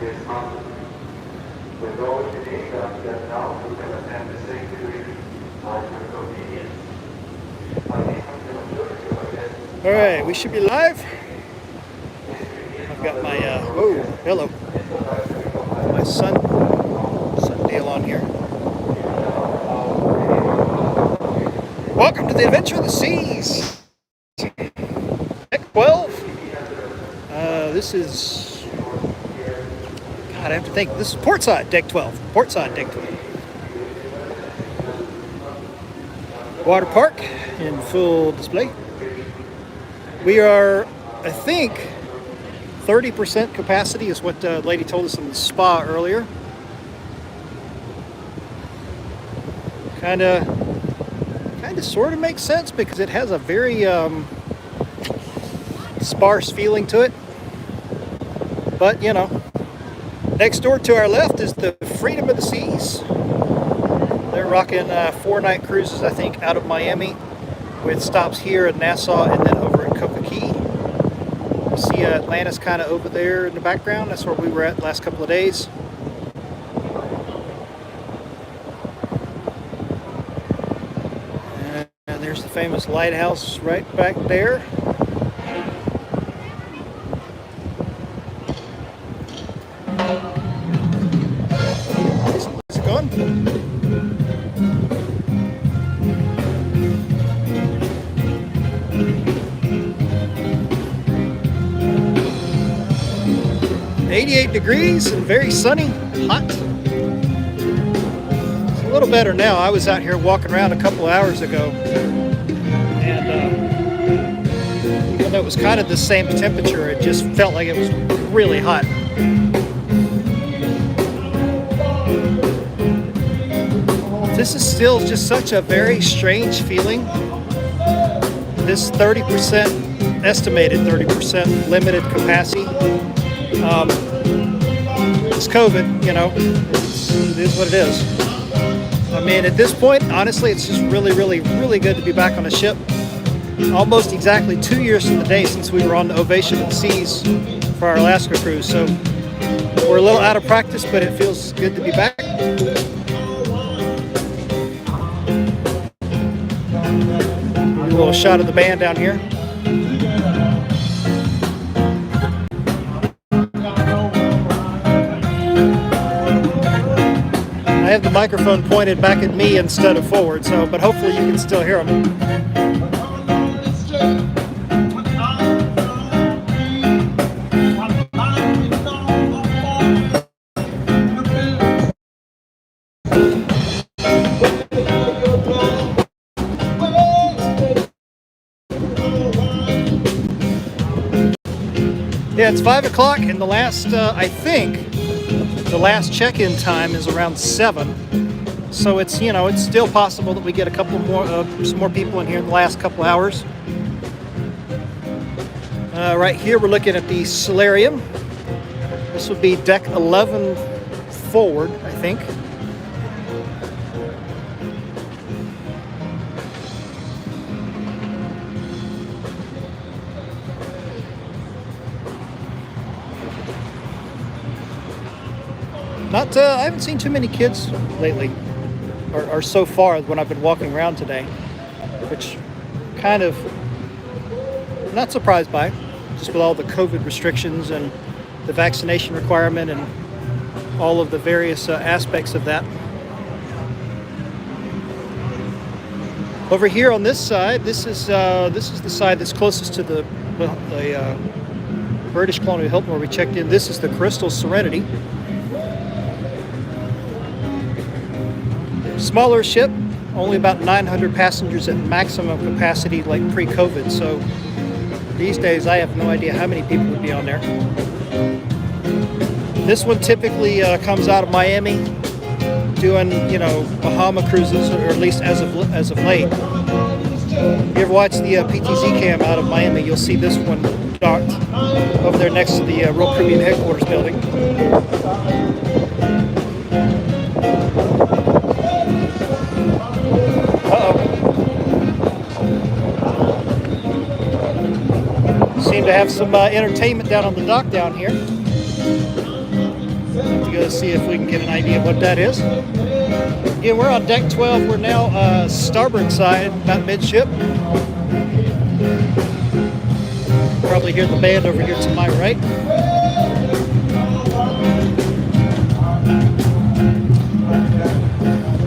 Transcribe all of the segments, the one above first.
All right, we should be live. I've got my oh, hello, my sun deal on here. Welcome to the Adventure of the Seas. Deck 12. This is, God, I have to think. This is portside deck 12. Portside deck 12. Water park in full display. We are, I think, 30% capacity is what the lady told us in the spa earlier. Kind of sort of makes sense because it has a very sparse feeling to it. But, you know, next door to our left is the Freedom of the Seas. They're rocking 4-night cruises, I think, out of Miami with stops here in Nassau and then over in Copa-Key. You see Atlantis kind of over there in the background. That's where we were at the last couple of days. And there's the famous lighthouse right back there. Is it gone? .88 degrees and very sunny, hot. It's a little better now. I was out here walking around a couple hours ago, and even though it was kind of the same temperature, it just felt like it was really hot. This is still just such a very strange feeling. This 30%, estimated 30% limited capacity. It's COVID, you know, it is what it is. I mean, at this point, honestly, it's just really, really, really good to be back on a ship. Almost exactly 2 years to the day since we were on the Ovation of the Seas for our Alaska cruise. So we're a little out of practice, but it feels good to be back. A little shot of the band down here. I have the microphone pointed back at me instead of forward, so but hopefully you can still hear them. Yeah, it's 5 o'clock, and the last, I think, the last check-in time is around 7. So it's, you know, it's still possible that we get a couple more, some more people in here in the last couple hours. Right here, we're looking at the solarium. This would be deck 11 forward, I think. I haven't seen too many kids lately, or so far when I've been walking around today, which kind of not surprised by, just with all the COVID restrictions and the vaccination requirement and all of the various aspects of that. Over here on this side, this is the side that's closest to the British Colonial Hilton where we checked in. This is the Crystal Serenity. Smaller ship, only about 900 passengers at maximum capacity, like pre-COVID. So these days, I have no idea how many people would be on there. This one typically comes out of Miami, doing, you know, Bahama cruises, or at least as of late. If you ever watch the PTZ cam out of Miami, you'll see this one docked over there next to the Royal Caribbean headquarters building. Seem to have some entertainment down on the dock down here. go see if we can get an idea of what that is. Again, we're on deck 12. We're now starboard side, about midship. Probably hear the band over here to my right.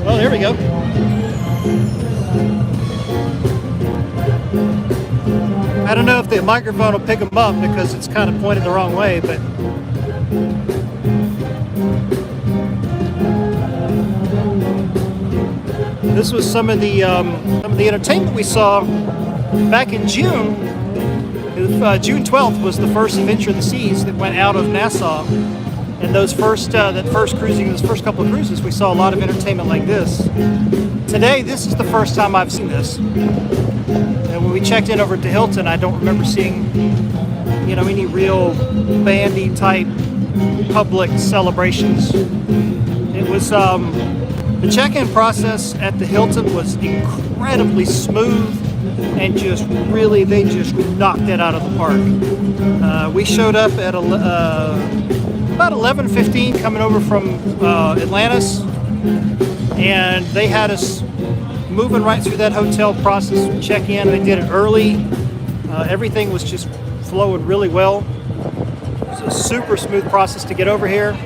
Well, there we go. I don't know if the microphone will pick them up because it's kind of pointed the wrong way, but this was some of the entertainment we saw back in June. June 12th was the first Adventure of the Seas that went out of Nassau, and those first couple of cruises, we saw a lot of entertainment like this. Today, this is the first time I've seen this. And when we checked in over to Hilton, I don't remember seeing, any real bandy type public celebrations. It was the check-in process at the Hilton was incredibly smooth, and they just knocked it out of the park. We showed up at about 11:15 coming over from Atlantis, and they had us moving right through that hotel process, check in. They did it early. Everything was just flowing really well. It's a super smooth process to get over here.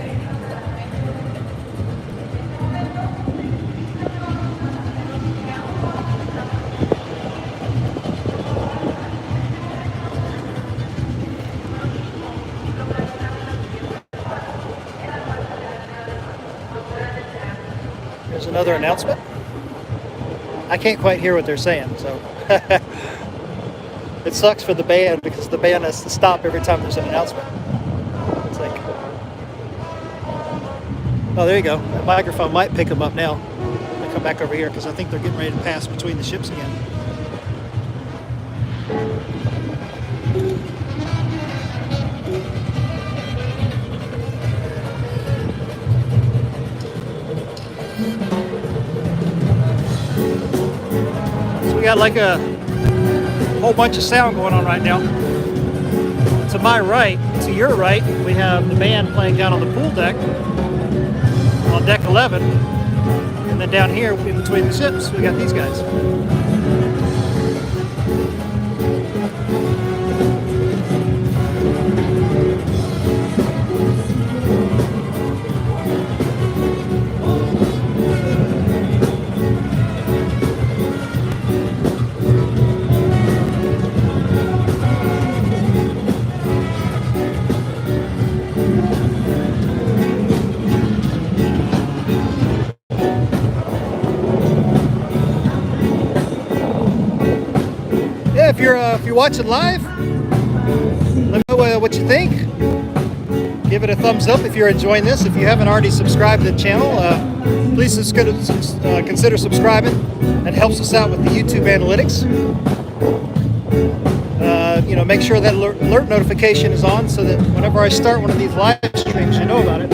There's another announcement. I can't quite hear what they're saying, so it sucks for the band because the band has to stop every time there's an announcement. It's like, oh, there you go. The microphone might pick them up now. I'm gonna come back over here because I think they're getting ready to pass between the ships again. Got like a whole bunch of sound going on right now. To my right, to your right, we have the band playing down on the pool deck on deck 11, and then down here in between the ships we got these guys. If you're watching live, let me know what you think. Give it a thumbs up if you're enjoying this. If you haven't already subscribed to the channel, please consider subscribing. It helps us out with the YouTube analytics. Make sure that alert notification is on so that whenever I start one of these live streams, you know about it.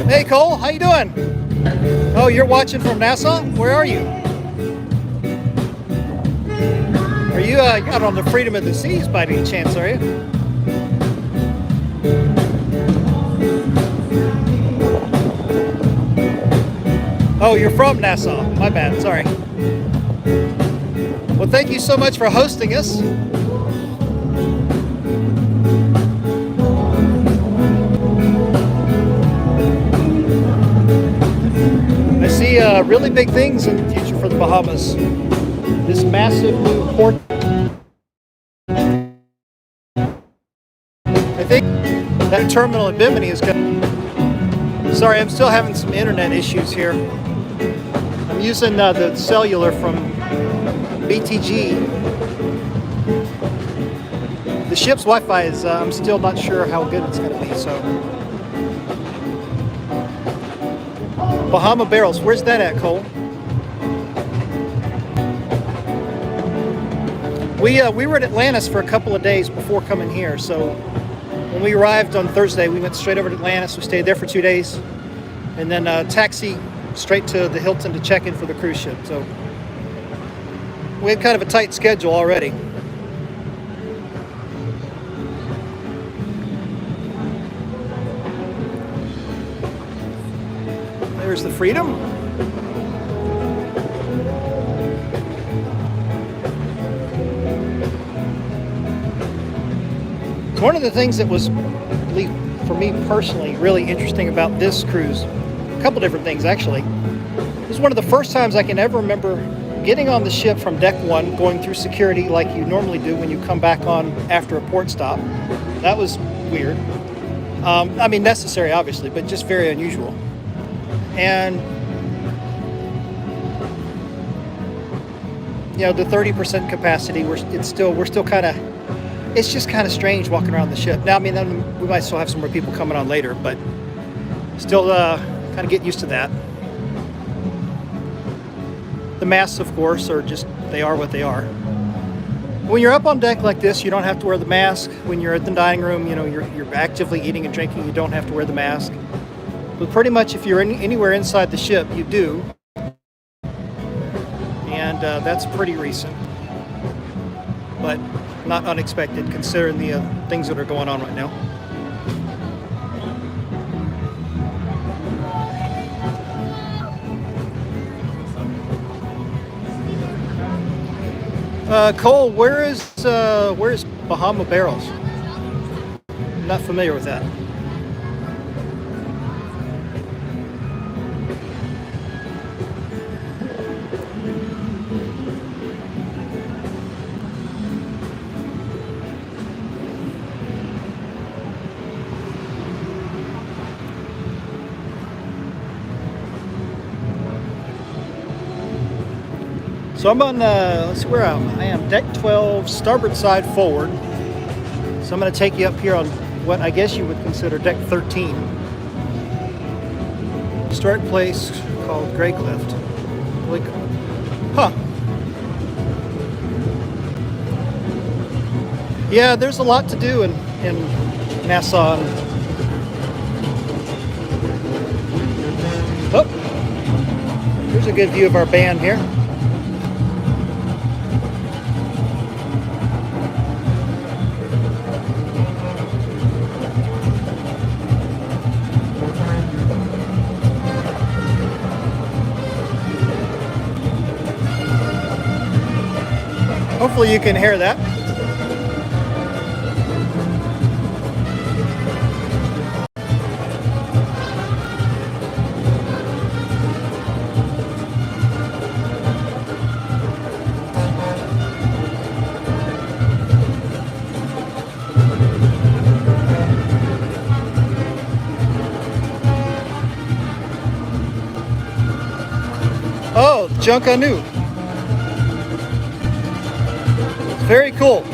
Hey Cole, how you doing? Oh, you're watching from Nassau? Where are you? Are you out on the Freedom of the Seas by any chance, are you? Oh, you're from Nassau. My bad, sorry. Well, thank you so much for hosting us. I see really big things in the future for the Bahamas. This massive new port. I think that terminal at Bimini is going to... Sorry, I'm still having some internet issues here. I'm using the cellular from BTG. The ship's Wi-Fi is, I'm still not sure how good it's going to be, so... Bahama Barrels, where's that at, Cole? We were at Atlantis for a couple of days before coming here. So when we arrived on Thursday, we went straight over to Atlantis. We stayed there for 2 days, and then taxi straight to the Hilton to check in for the cruise ship. So we have kind of a tight schedule already. There's the Freedom. One of the things that was, for me personally, really interesting about this cruise, a couple different things actually. This is one of the first times I can ever remember getting on the ship from deck 1, going through security like you normally do when you come back on after a port stop. That was weird. I mean, necessary obviously, but just very unusual. And you know, the 30% capacity, we're still kind of, it's just kind of strange walking around the ship. Now, I mean, we might still have some more people coming on later, but still kind of get used to that. The masks, of course, are just, they are what they are. When you're up on deck like this, you don't have to wear the mask. When you're at the dining room, you know, you're actively eating and drinking, you don't have to wear the mask. But pretty much if you're anywhere inside the ship, you do. And that's pretty recent. But not unexpected considering the things that are going on right now. Cole, where is Bahama Barrels? I'm not familiar with that. So I'm on, let's see where I am, deck 12, starboard side forward. So I'm going to take you up here on what I guess you would consider deck 13. Historic place called Grey Cliff. Huh. Yeah, there's a lot to do in Nassau. Oh, here's a good view of our band here. Hopefully you can hear that. Oh, Junkanoo. Very cool.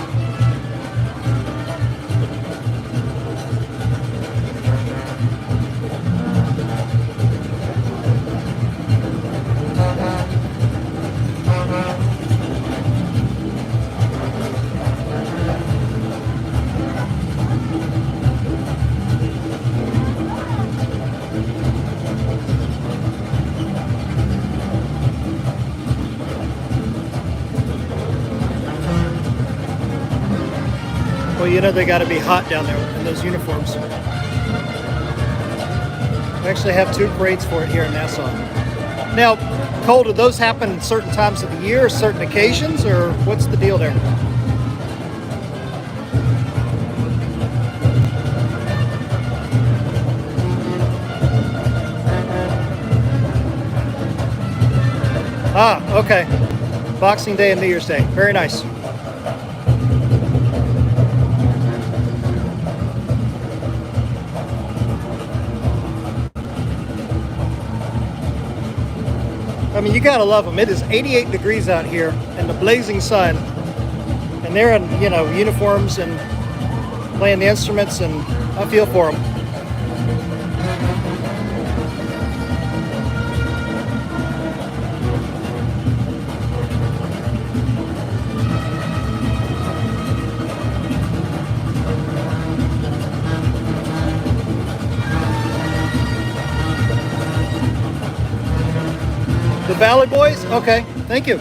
Well, you know they got to be hot down there in those uniforms. We actually have 2 parades for it here in Nassau. Now, Cole, do those happen at certain times of the year, certain occasions, or what's the deal there? Ah, okay. Boxing Day and New Year's Day. Very nice. I mean, you gotta love them. It is 88 degrees out here in the blazing sun, and they're in, you know, uniforms and playing the instruments, and I feel for them. Valley Boys? Okay, thank you.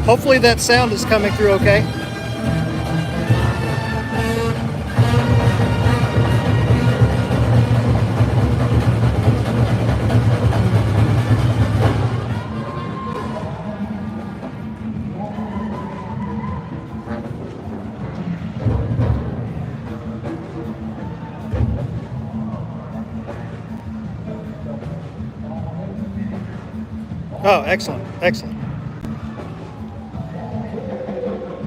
Hopefully that sound is coming through okay. Oh, excellent, excellent.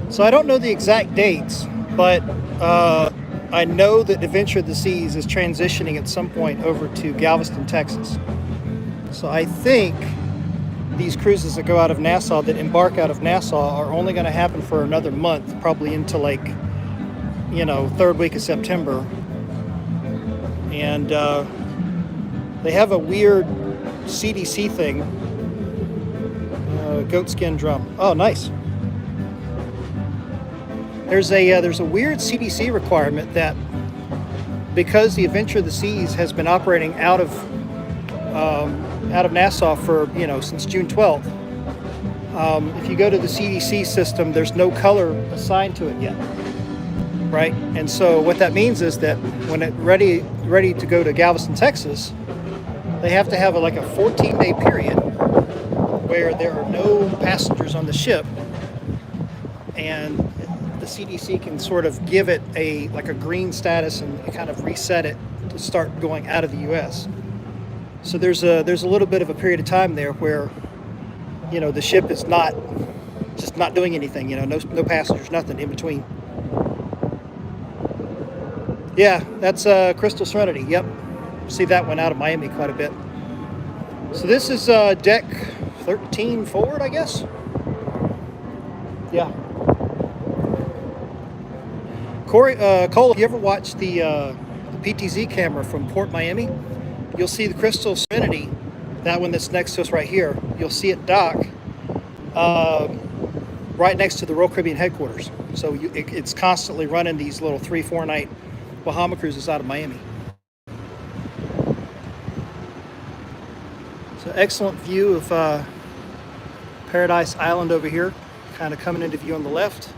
So I don't know the exact dates, but I know that Adventure of the Seas is transitioning at some point over to Galveston, Texas. So I think these cruises that go out of Nassau, that embark out of Nassau, are only going to happen for another month, probably into like, third week of September. And they have a weird CDC thing, goatskin drum. Oh, nice. There's a weird CDC requirement that because the Adventure of the Seas has been operating out of Nassau for since June 12th. If you go to the CDC system, there's no color assigned to it yet, right? And so what that means is that when it's ready to go to Galveston, Texas, they have to have a 14-day period where there are no passengers on the ship, and the CDC can sort of give it a green status and kind of reset it to start going out of the U.S. So there's a little bit of a period of time there where the ship is not doing anything. No passengers, nothing in between. Yeah, that's Crystal Serenity. Yep, see that one out of Miami quite a bit. So this is deck 13 forward, I guess. Yeah. Cole, if you ever watched the PTZ camera from Port Miami, you'll see the Crystal Serenity, that one that's next to us right here. You'll see it dock right next to the Royal Caribbean headquarters. So it's constantly running these little 3-4 night Bahama cruises out of Miami. So excellent view of Paradise Island over here, kind of coming into view on the left.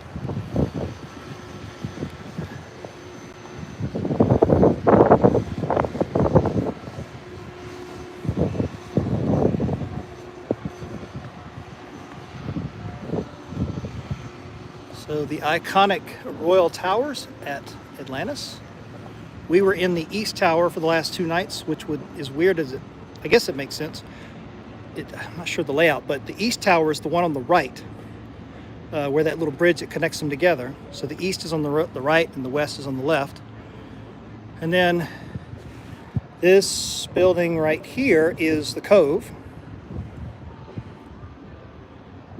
So the iconic Royal Towers at Atlantis. We were in the East Tower for the last 2 nights, which is weird as I guess it makes sense. I'm not sure the layout, but the East Tower is the one on the right, where that little bridge that connects them together. So the East is on the right and the West is on the left. And then this building right here is the Cove.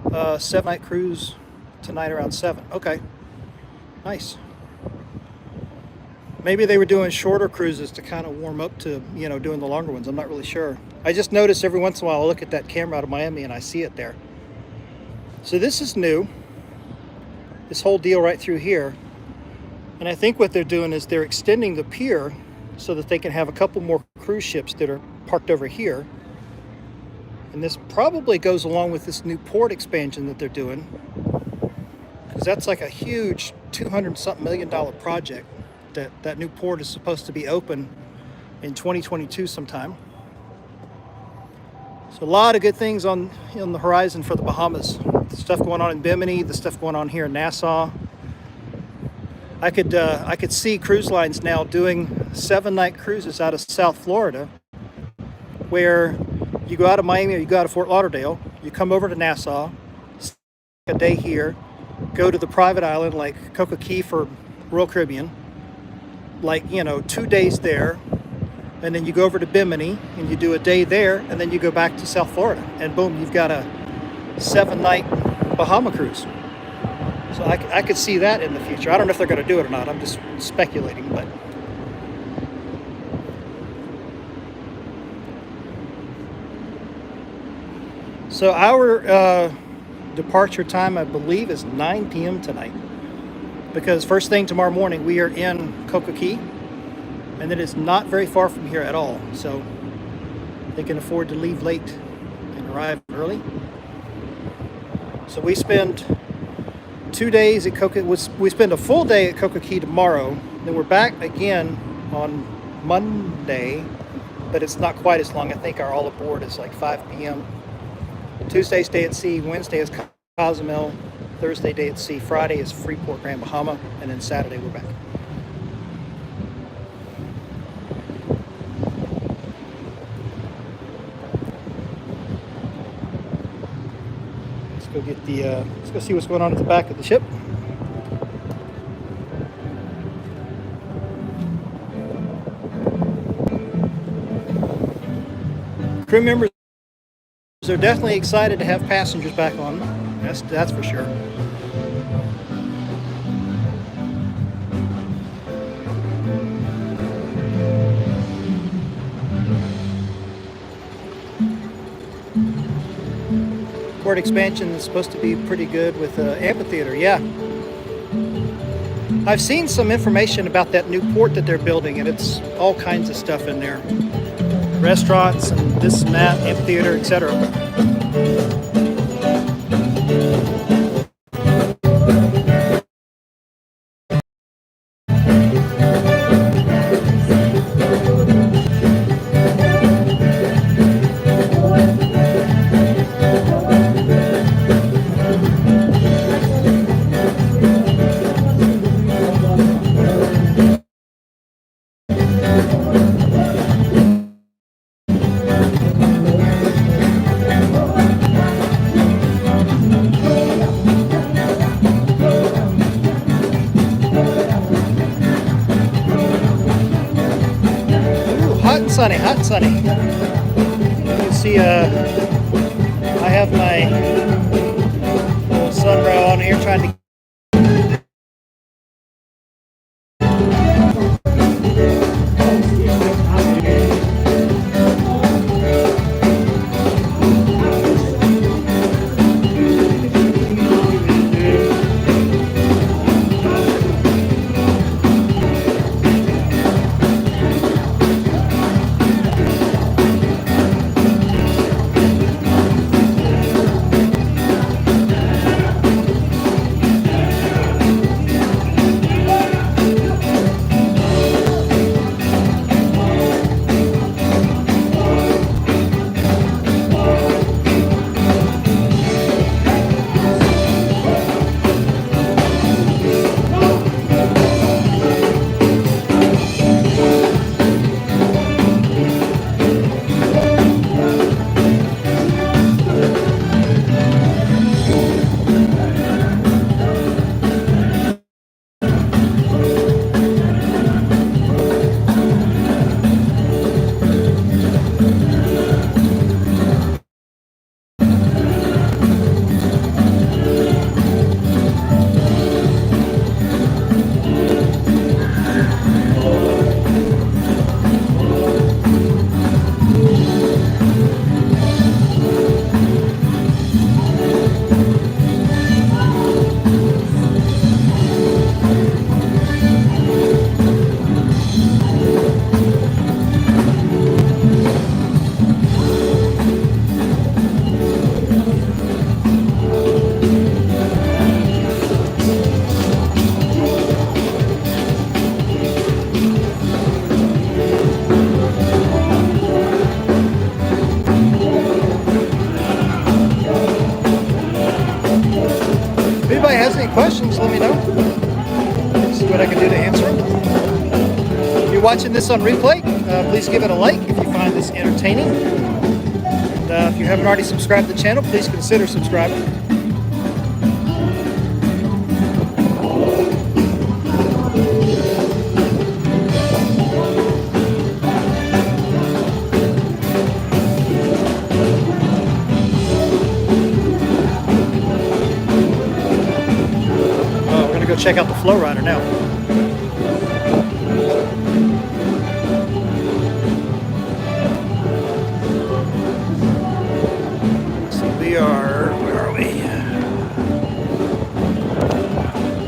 7-night cruise tonight around 7. Okay, nice. Maybe they were doing shorter cruises to kind of warm up to, doing the longer ones. I'm not really sure. I just notice every once in a while I look at that camera out of Miami and I see it there. So this is new, this whole deal right through here. And I think what they're doing is they're extending the pier so that they can have a couple more cruise ships that are parked over here. And this probably goes along with this new port expansion that they're doing, because that's like a huge $200-something million project. That new port is supposed to be open in 2022 sometime. So a lot of good things on the horizon for the Bahamas. The stuff going on in Bimini, the stuff going on here in Nassau. I could see cruise lines now doing 7-night cruises out of South Florida, where you go out of Miami or you go out of Fort Lauderdale, you come over to Nassau, stay a day here, go to the private island like Coco Key for Royal Caribbean, 2 days there, and then you go over to Bimini and you do a day there, and then you go back to South Florida, and boom, you've got a 7-night Bahama cruise. So I could see that in the future. I don't know if they're going to do it or not. I'm just speculating, but so our departure time, I believe, is 9 p.m. tonight. because first thing tomorrow morning we are in Cocoa Key, and it is not very far from here at all, so they can afford to leave late and arrive early. So we spend 2 days at Cocoa. We spend a full day at Cocoa Key tomorrow. Then we're back again on Monday, but it's not quite as long. I think our all aboard is like 5 p.m. Tuesday stay at sea. Wednesday is Cozumel. Thursday day at sea. Friday is Freeport, Grand Bahama, and then Saturday we're back. Let's go get the. Let's go see what's going on at the back of the ship. Crew members are definitely excited to have passengers back on. That's for sure. Port expansion is supposed to be pretty good with amphitheater. Yeah, I've seen some information about that new port that they're building, and it's all kinds of stuff in there. Restaurants and this and that, amphitheater, etc. Hot and sunny. You can see I have my little sunrow on here trying to questions, let me know. See what I can do to answer them. If you're watching this on replay, please give it a like if you find this entertaining. And if you haven't already subscribed to the channel, please consider subscribing. Go check out the flow rider now. So we are, where are we?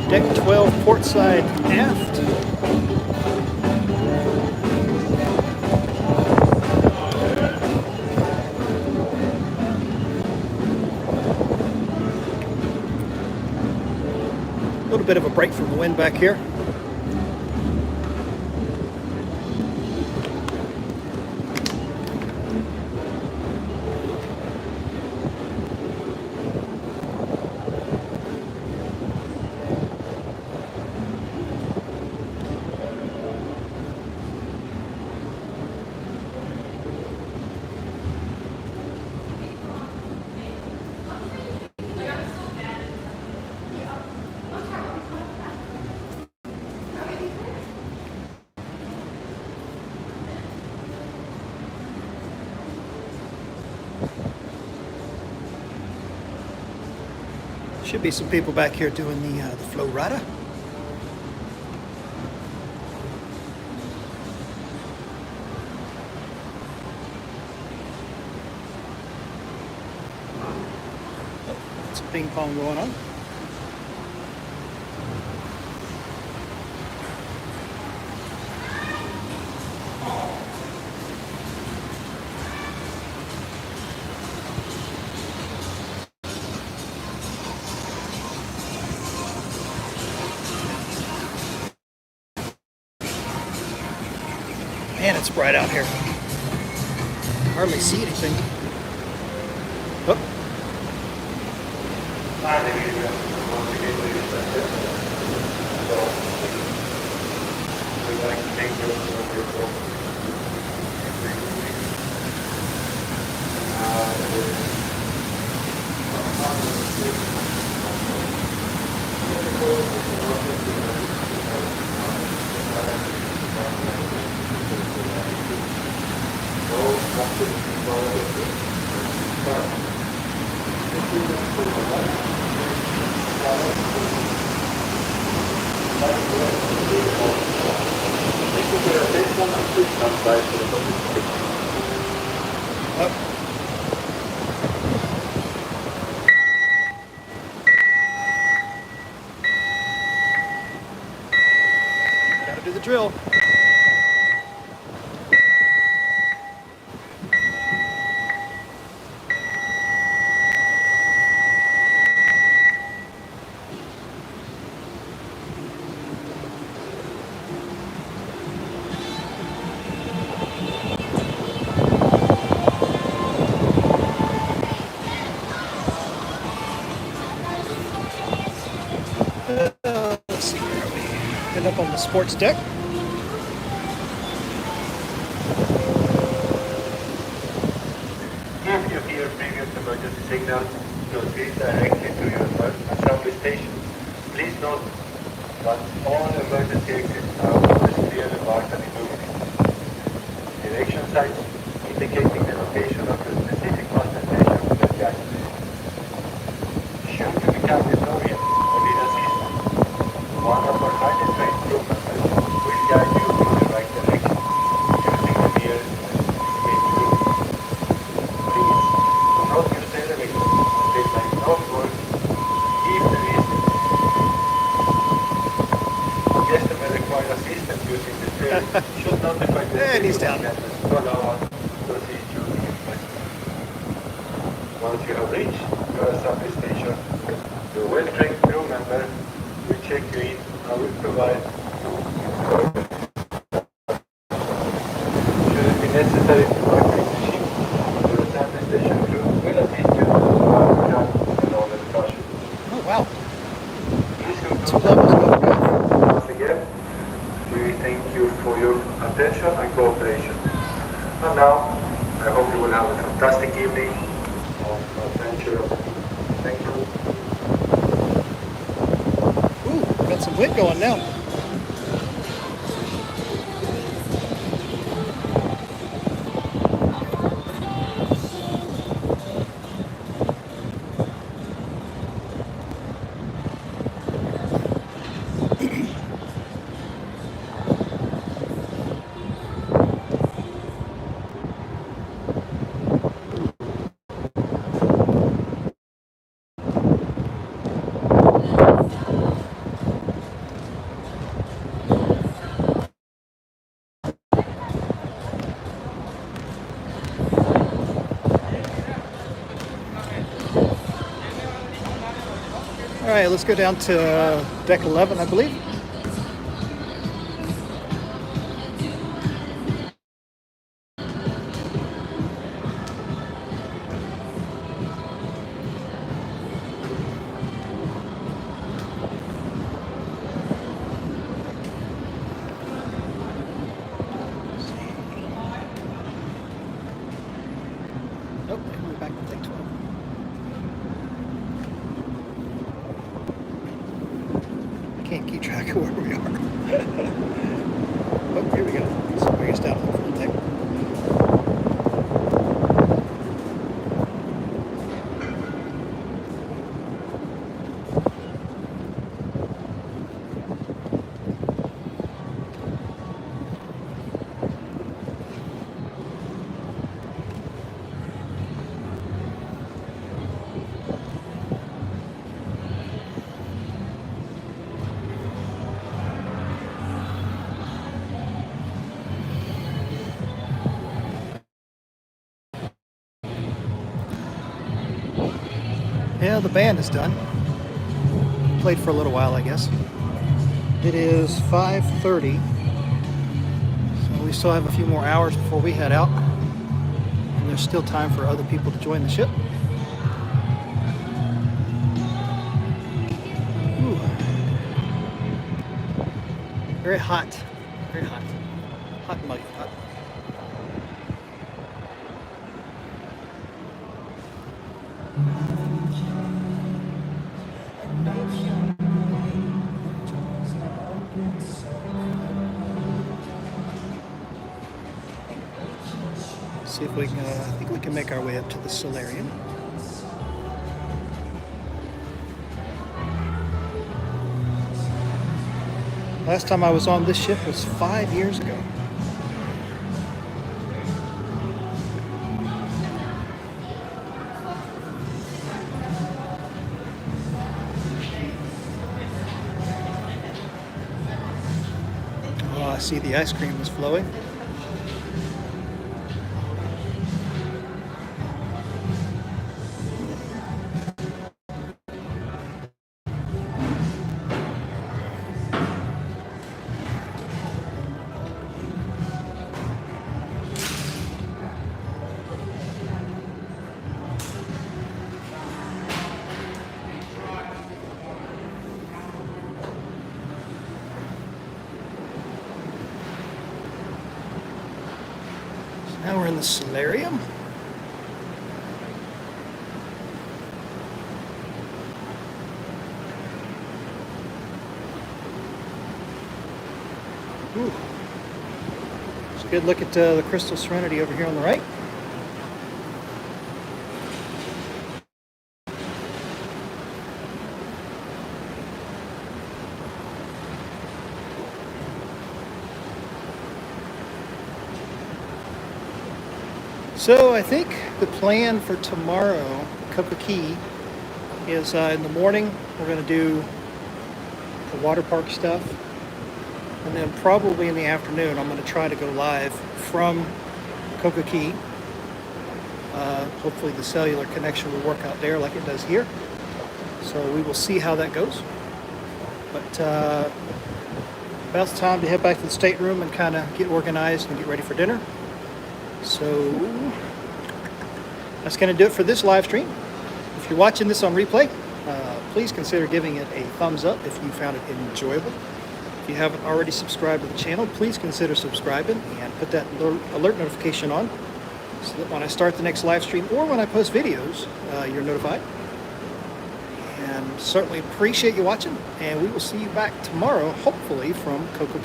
Deck 12. port side aft. A little bit of a break from the wind back here. Should be some people back here doing the flow rider. Some ping pong going on. Man, it's bright out here. Hardly see anything. Oh. Gotta do the drill. Let's see, where are we? Get up on the sports deck. If you hear previous emergency signal, proceed directly to your assembly station. Please note that all emergency exits are always clearly marked and illuminated. Direction signs indicating the location of the specific master station will be activated. Should you become disoriented or need assistance, one of our highly trained crew members will guide you in the right direction using the nearest escape route. Please do not use the elevator until there is no work. If there is a guest may require assistance using the stairs, should notify the And he's down. to allow us to assist you in your place. Once you have reached your assembly station, the well-trained crew member will check you in and will provide should it be necessary to evacuate the ship, your assembly station crew will assist you to the ground and all the precautions. Oh, wow. This 2 concludes levels going up. once again. We thank you for your attention and cooperation. And now, I hope you will have a fantastic evening of adventure. Thank you. Ooh, got some wind going now. right, let's go down to deck 11, I believe. Nope, we're back to deck 12. I can't keep track of where we are. Oh, here we go. So bring us down to the full deck. Yeah, the band is done. Played for a little while, I guess. It is 5:30, so we still have a few more hours before we head out. And there's still time for other people to join the ship. Ooh. Very hot. Very hot. Hot and muggy. Hot. See if we can, I think we can make our way up to the solarium. Last time I was on this ship was 5 years ago. Oh, I see the ice cream is flowing. Now we're in the solarium. Ooh. It's a good look at the Crystal Serenity over here on the right. So I think the plan for tomorrow, Coca Key, is in the morning we're going to do the water park stuff, and then probably in the afternoon I'm going to try to go live from Coca Key. Hopefully the cellular connection will work out there like it does here. So we will see how that goes. But about time to head back to the stateroom and kind of get organized and get ready for dinner. So that's going to do it for this live stream. If you're watching this on replay, please consider giving it a thumbs up if you found it enjoyable. If you haven't already subscribed to the channel, please consider subscribing and put that alert notification on so that when I start the next live stream or when I post videos, you're notified. And certainly appreciate you watching, and we will see you back tomorrow, hopefully from Coca